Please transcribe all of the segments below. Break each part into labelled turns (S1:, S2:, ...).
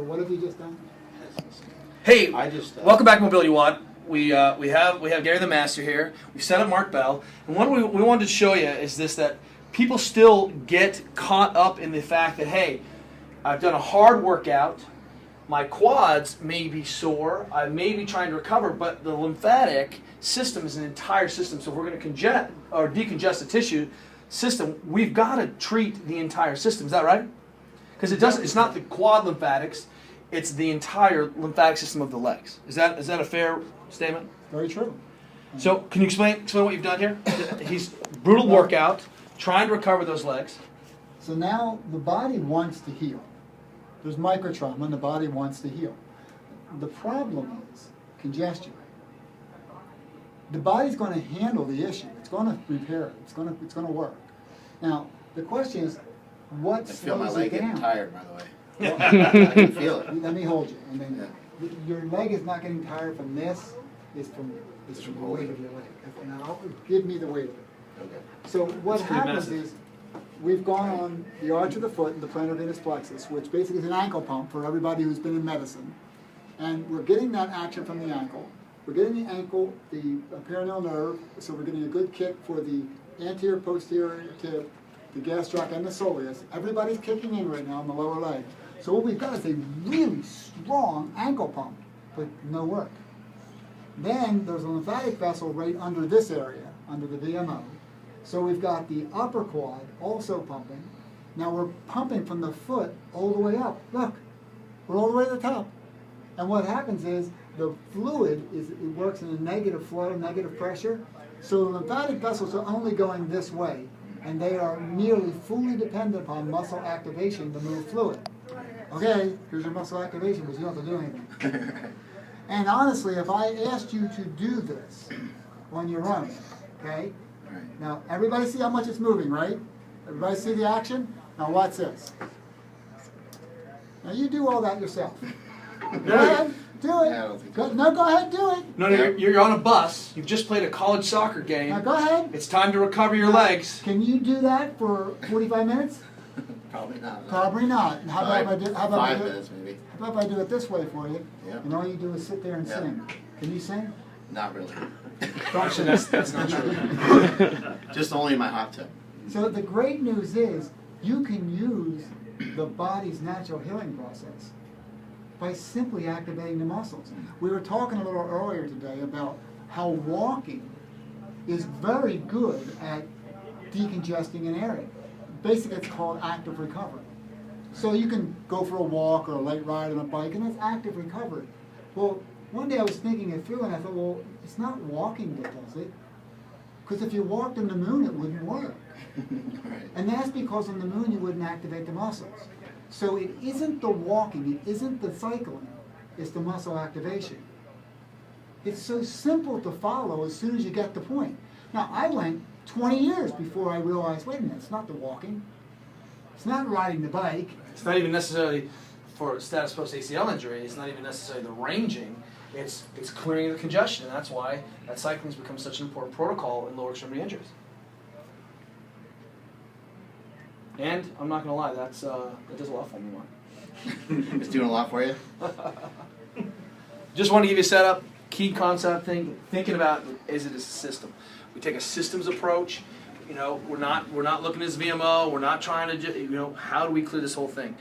S1: So what have you just done?
S2: Hey, welcome back, Mobility Watt. We have Gary the Master here. We set up Marc Bell, and what we wanted to show you is this: that people still get caught up in the fact that, hey, I've done a hard workout, my quads may be sore, I may be trying to recover, but the lymphatic system is an entire system. So if we're going to congest or decongest the tissue system, we've got to treat the entire system. Is that right? Because it's not the quad lymphatics, it's the entire lymphatic system of the legs. Is that a fair statement?
S1: Very true.
S2: So can you explain what you've done here? He's brutal workout, trying to recover those legs.
S1: So now the body wants to heal. There's microtrauma and the body wants to heal. The problem is congestion. The body's going to handle the issue. It's going to repair it. It's going to work. Now the question is, what slows it down? I feel my leg getting tired, by the way. I can feel it. Let me hold you. And then your leg is not getting tired from this. It's from the weight of your leg. Now give me the weight of it. Okay. So what happens is, we've gone on the arch of the foot and the plantar venous plexus, which basically is an ankle pump for everybody who's been in medicine. And we're getting that action from the ankle. We're getting the ankle, the peroneal nerve, so we're getting a good kick for the anterior, posterior tib, the gastroc, and the soleus. Everybody's kicking in right now in the lower leg. So what we've got is a really strong ankle pump, but no work. Then there's a lymphatic vessel right under this area, under the VMO. So we've got the upper quad also pumping. Now we're pumping from the foot all the way up. Look, we're all the way to the top. And what happens is the fluid it works in a negative flow, negative pressure. So the lymphatic vessels are only going this way, and they are nearly fully dependent upon muscle activation to move fluid. Okay, here's your muscle activation, but you don't have to do anything. And honestly, if I asked you to do this when you're running, okay? Now, everybody see how much it's moving, right? Everybody see the action? Now watch this. Now you do all that yourself. Go ahead, do it. Go ahead, do it.
S2: No, you're on a bus. You've just played a college soccer game.
S1: Now go ahead.
S2: It's time to recover your legs.
S1: Can you do that for 45 minutes?
S3: Probably not.
S1: Probably not. And how about if I do? How about
S3: 5 minutes maybe.
S1: How about if I do it this way for you?
S3: Yeah.
S1: And all you do is sit there and sing. Can you sing?
S3: Not really.
S1: Don't sing.
S2: That's not true.
S3: Just only my hot tub.
S1: So the great news is you can use the body's natural healing process by simply activating the muscles. We were talking a little earlier today about how walking is very good at decongesting an area. Basically, it's called active recovery. So you can go for a walk or a late ride on a bike, and that's active recovery. Well, one day I was thinking it through, and I thought, well, it's not walking that does it. Because if you walked on the moon, it wouldn't work. And that's because on the moon, you wouldn't activate the muscles. So it isn't the walking, it isn't the cycling, it's the muscle activation. It's so simple to follow as soon as you get the point. Now, I went 20 years before I realized, wait a minute, it's not the walking. It's not riding the bike.
S2: It's not even necessarily for status post ACL injury. It's not even necessarily the ranging. It's clearing the congestion. And that's why that cycling has become such an important protocol in lower extremity injuries. And I'm not going to lie, that does a lot for me, Mark.
S3: It's doing a lot for you?
S2: Just want to give you a setup, key concept thing, thinking about, is it a system? We take a systems approach. You know, we're not looking at this VMO. We're not trying to, how do we clear this whole thing?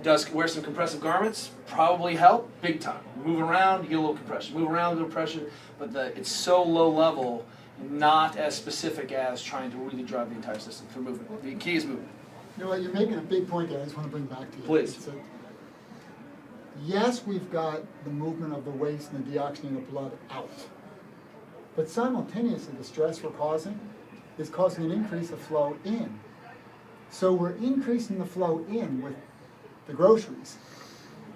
S2: Does wear some compressive garments probably help? Big time. Move around, you get a little compression. Move around, a little compression. But it's so low level, not as specific as trying to really drive the entire system through movement. The key is movement.
S1: You know what, you're making a big point there I just want to bring back to you.
S2: Please.
S1: Yes, we've got the movement of the waste and the deoxygenated blood out. But simultaneously, the stress we're causing is causing an increase of flow in. So we're increasing the flow in with the groceries,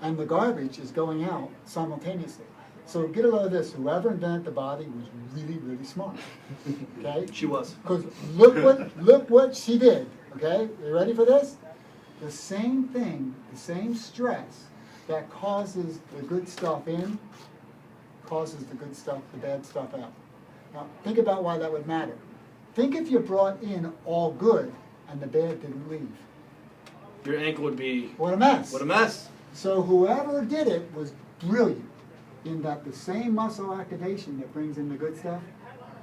S1: and the garbage is going out simultaneously. So get a load of this. Whoever invented the body was really, really smart. Okay?
S2: She was.
S1: Because look what she did. Okay? You ready for this? The same thing, the same stress that causes the good stuff in, causes the good stuff, the bad stuff out. Now, think about why that would matter. Think if you brought in all good and the bad didn't leave.
S2: Your ankle would be...
S1: What a mess.
S2: What a mess.
S1: So whoever did it was brilliant in that the same muscle activation that brings in the good stuff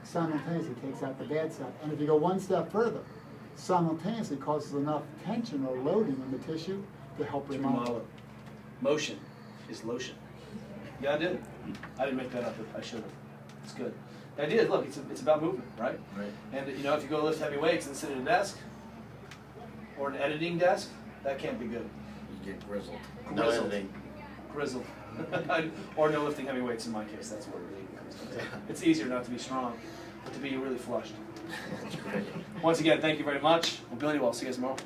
S1: simultaneously takes out the bad stuff. And if you go one step further, simultaneously causes enough tension or loading in the tissue to help remodel it.
S2: Motion is lotion. Yeah, I did. I didn't make that up. I should have. It's good. The idea is, look, it's about movement, right?
S3: Right.
S2: And if you go lift heavy weights and sit at a desk or an editing desk, that can't be good.
S3: You get grizzled. No
S2: Grizzled.
S3: editing.
S2: Grizzled. Or no lifting heavy weights in my case. That's what it really comes down to. It's easier not to be strong, but to be really flushed.
S3: That's great.
S2: Once again, thank you very much. Mobility Well. See you guys tomorrow.